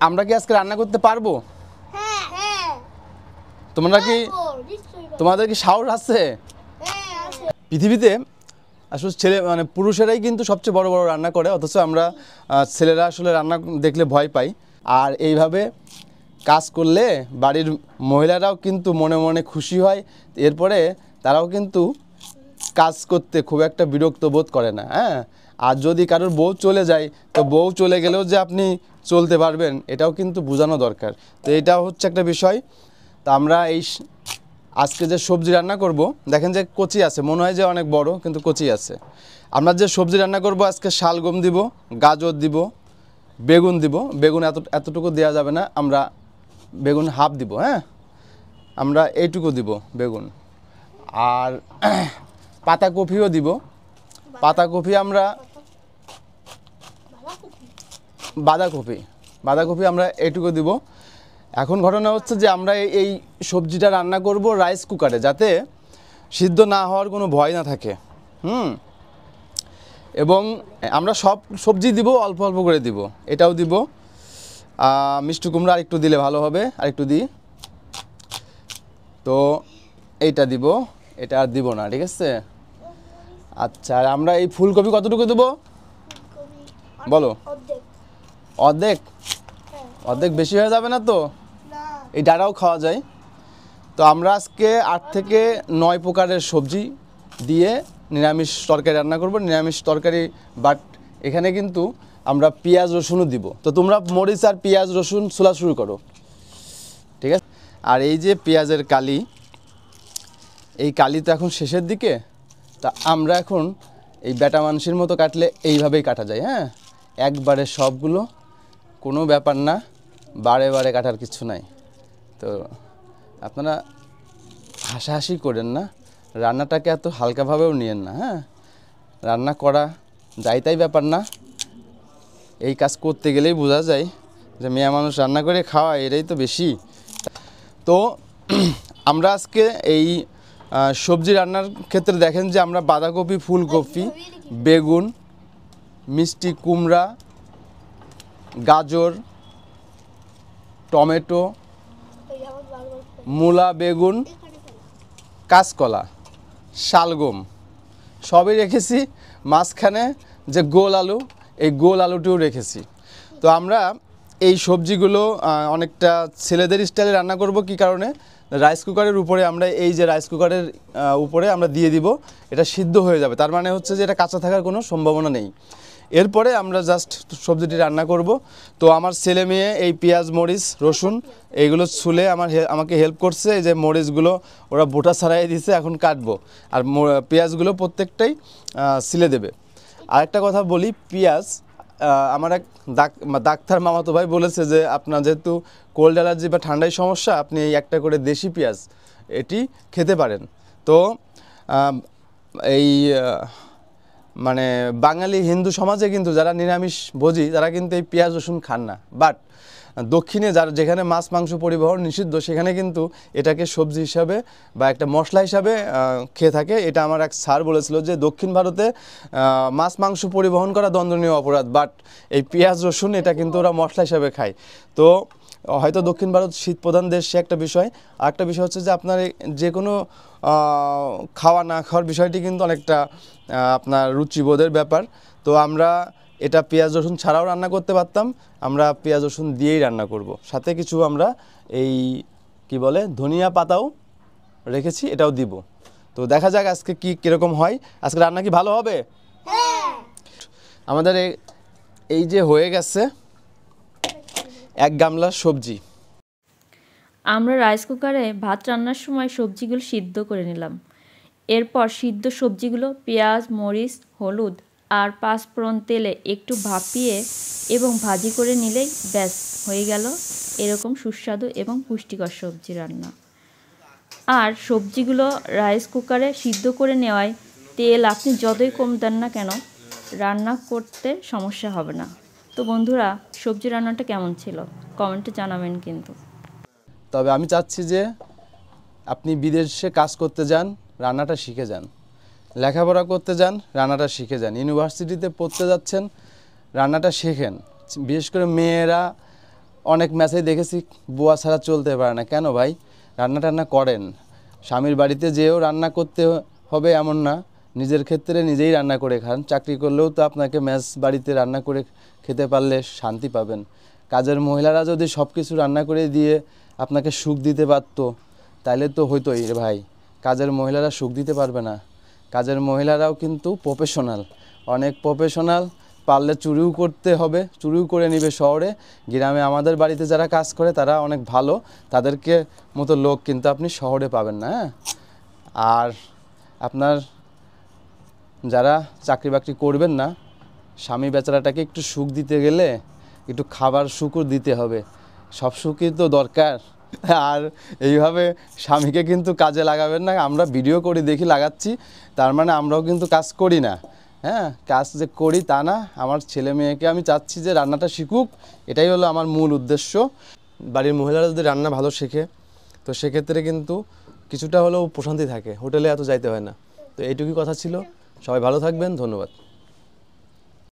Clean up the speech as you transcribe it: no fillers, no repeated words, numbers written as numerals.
আমরা কি আজকে রান্না করতে পারবো? হ্যাঁ হ্যাঁ তোমরা কি তোমাদের কি সাহস আছে? পৃথিবীতে আসলে ছেলে মানে পুরুষেরাই কিন্তু সবচেয়ে বড় বড় রান্না করে, অথচ আমরা ছেলেরা আসলে রান্না দেখলে ভয় পাই। আর এইভাবে কাজ করলে বাড়ির মহিলারাও কিন্তু মনে মনে খুশি হয়, এরপরে তারাও কিন্তু কাজ করতে খুব একটা বিরক্ত বোধ করে না। হ্যাঁ, আর যদি কারোর বউ চলে যায়, তো বউ চলে গেলেও যে আপনি চলতে পারবেন এটাও কিন্তু বোঝানো দরকার। তো এটাও হচ্ছে একটা বিষয়। তো আমরা আজকে যে সবজি রান্না করব, দেখেন যে কচি আছে, মনে হয় যে অনেক বড়, কিন্তু কচি আছে। আমরা যে সবজি রান্না করব আজকে শালগম দিব, গাজর দিব, বেগুন দিব। বেগুন এতটুকু দেওয়া যাবে না, আমরা বেগুন হাফ দিব। হ্যাঁ, আমরা এইটুকু দিব বেগুন। আর পাতাকপিও দিব। পাতাকপি আমরা বাঁধাকপি আমরা এইটুকু দিব। এখন ঘটনা হচ্ছে যে আমরা এই সবজিটা রান্না করব রাইস কুকারে, যাতে সিদ্ধ না হওয়ার কোনো ভয় না থাকে। এবং আমরা সব সবজি দিব, অল্প অল্প করে দিব। এটাও দিব, মিষ্টি কুমড়া আরেকটু দিলে ভালো হবে, আরেকটু দিই। তো এইটা দিব, এটা আর দিব না, ঠিক আছে? আচ্ছা, আর আমরা এই ফুলকপি কতটুকু দেবো বলো? অর্ধেক? অর্ধেক বেশি হয়ে যাবে না তো? এই ডাঁটাও খাওয়া যায়। তো আমরা আজকে 8 থেকে 9 প্রকারের সবজি দিয়ে নিরামিষ তরকারি রান্না করব। নিরামিষ তরকারি, বাট এখানে কিন্তু আমরা পেঁয়াজ রসুনও দিব। তো তোমরা মরিচ আর পেঁয়াজ রসুন ছোলা শুরু করো, ঠিক আছে? আর এই যে পেঁয়াজের কালি, এই কালি তো এখন শেষের দিকে। তা আমরা এখন এই বেটা মানুষের মতো কাটলে এইভাবেই কাটা যায়। হ্যাঁ, একবারে সবগুলো, কোনো ব্যাপার না, বারে বারে কাটার কিছু নাই। তো আপনারা হাসাহাসি করেন না, রান্নাটাকে এত হালকাভাবেও নিয়েন না। হ্যাঁ, রান্না করা যাই তাই ব্যাপার না। এই কাজ করতে গেলেই বোঝা যায় যে মেয়ে মানুষ রান্না করে খাওয়া এটাই তো বেশি। তো আমরা আজকে এই সবজি রান্নার ক্ষেত্রে দেখেন যে আমরা বাঁধাকপি, ফুলকপি, বেগুন, মিষ্টি কুমড়া, গাজর, টমেটো, মূলা, বেগুন, কাঁচকলা, শালগম সবই রেখেছি। মাঝখানে যে গোল আলু, এই গোল আলুটিও রেখেছি। তো আমরা এই সবজিগুলো অনেকটা ছেলেদের স্টাইলে রান্না করব। কি কারণে? রাইস কুকারের উপরে আমরা এই যে রাইস কুকারের উপরে আমরা দিয়ে দিব, এটা সিদ্ধ হয়ে যাবে। তার মানে হচ্ছে যে এটা কাঁচা থাকার কোনো সম্ভাবনা নেই। এরপরে আমরা জাস্ট সবজিটি রান্না করব। তো আমার ছেলে মেয়ে এই পেঁয়াজ, মরিচ, রসুন এইগুলো ছুলে আমাকে হেল্প করছে। এই যে মরিচগুলো ওরা বোটা ছাড়াই দিছে, এখন কাটবো। আর পেঁয়াজগুলো প্রত্যেকটাই ছিলে দেবে। আরেকটা কথা বলি, পেঁয়াজ আমার এক ডাক্তার মামাতো ভাই বলেছে যে আপনার যেহেতু কোল্ড অ্যালার্জি বা ঠান্ডায় সমস্যা, আপনি এই একটা করে দেশি পেঁয়াজ এটি খেতে পারেন। তো এই মানে বাঙালি হিন্দু সমাজে কিন্তু যারা নিরামিষ ভোজী, তারা কিন্তু এই পেঁয়াজ রসুন খান না। বাট দক্ষিণে যেখানে মাছ মাংস পরিবহন নিষিদ্ধ, সেখানে কিন্তু এটাকে সবজি হিসাবে বা একটা মশলা হিসাবে খেয়ে থাকে। এটা আমার এক স্যার বলেছিল যে দক্ষিণ ভারতে মাছ মাংস পরিবহন করা দণ্ডনীয় অপরাধ, বাট এই পেঁয়াজ রসুন এটা কিন্তু ওরা মশলা হিসাবে খায়। তো হয়তো দক্ষিণ ভারত শীত প্রধান দেশ, সে একটা বিষয়। আর একটা বিষয় হচ্ছে যে আপনার যে কোনো খাওয়া না খাওয়ার বিষয়টি কিন্তু অনেকটা আপনার রুচিবোধের ব্যাপার। তো আমরা এটা পেঁয়াজ রসুন ছাড়াও রান্না করতে পারতাম, আমরা পেঁয়াজ রসুন দিয়েই রান্না করব। সাথে কিছু আমরা এই কি বলে ধনিয়া পাতাও রেখেছি, এটাও দিব। তো দেখা যাক আজকে কীরকম হয়। আজকে রান্না কি ভালো হবে? আমাদের এই যে হয়ে গেছে 1 গামলা সবজি। আমরা রাইস কুকারে ভাত রান্নার সময় সবজিগুলো সিদ্ধ করে নিলাম। এরপর সিদ্ধ সবজিগুলো পেঁয়াজ, মরিচ, হলুদ আর পাঁচফোড়ন তেলে একটু ভাপিয়ে এবং ভাজি করে নিলেই ব্যাস হয়ে গেল এরকম সুস্বাদু এবং পুষ্টিকর সবজি রান্না। আর সবজিগুলো রাইস কুকারে সিদ্ধ করে নেওয়ায় তেল আপনি যতই কম দেন না কেন, রান্না করতে সমস্যা হবে না। তো বন্ধুরা, সবজি রান্নাটা কেমন ছিল কমেন্টে জানাবেন কিন্তু। তবে আমি চাচ্ছি যে আপনি বিদেশে কাজ করতে যান, রান্নাটা শিখে যান। লেখাপড়া করতে যান, রান্নাটা শিখে যান। ইউনিভার্সিটিতে পড়তে যাচ্ছেন, রান্নাটা শেখেন। বিশেষ করে মেয়েরা অনেক ম্যাচেই দেখেছি বুয়া ছাড়া চলতে পারে না। কেন ভাই? রান্না টান্না করেন, স্বামীর বাড়িতে যেও রান্না করতে হবে এমন না, নিজের ক্ষেত্রে নিজেই রান্না করে খান। চাকরি করলেও তো আপনাকে মেস বাড়িতে রান্না করে খেতে পারলে শান্তি পাবেন। কাজের মহিলারা যদি সব কিছু রান্না করে দিয়ে আপনাকে সুখ দিতে পারতো তাহলে তো হইতোই রে ভাই। কাজের মহিলারা সুখ দিতে পারবে না। কাজের মহিলারাও কিন্তু প্রফেশনাল, অনেক প্রফেশনাল। পারলে চুরিও করতে হবে, চুরিও করে নিবে শহরে। গ্রামে আমাদের বাড়িতে যারা কাজ করে তারা অনেক ভালো, তাদেরকে মতো লোক কিন্তু আপনি শহরে পাবেন না। হ্যাঁ, আর আপনার যারা চাকরি বাকরি করবেন না, স্বামী বেচারাটাকে একটু সুখ দিতে গেলে একটু খাবার সুখও দিতে হবে, সব সুখই তো দরকার। আর এইভাবে স্বামীকে কিন্তু কাজে লাগাবেন না। আমরা ভিডিও করে দেখি লাগাচ্ছি, তার মানে আমরাও কিন্তু কাজ করি না। হ্যাঁ, কাজ যে করি তা না। আমার ছেলে মেয়েকে আমি চাচ্ছি যে রান্নাটা শিখুক, এটাই হলো আমার মূল উদ্দেশ্য। বাড়ির মহিলারা যদি রান্না ভালো শেখে তো সেক্ষেত্রে কিন্তু কিছুটা হলেও প্রশান্তি থাকে, হোটেলে এত যাইতে হয় না। তো এইটুকুই কথা ছিল। সবাই ভালো থাকবেন, ধন্যবাদ।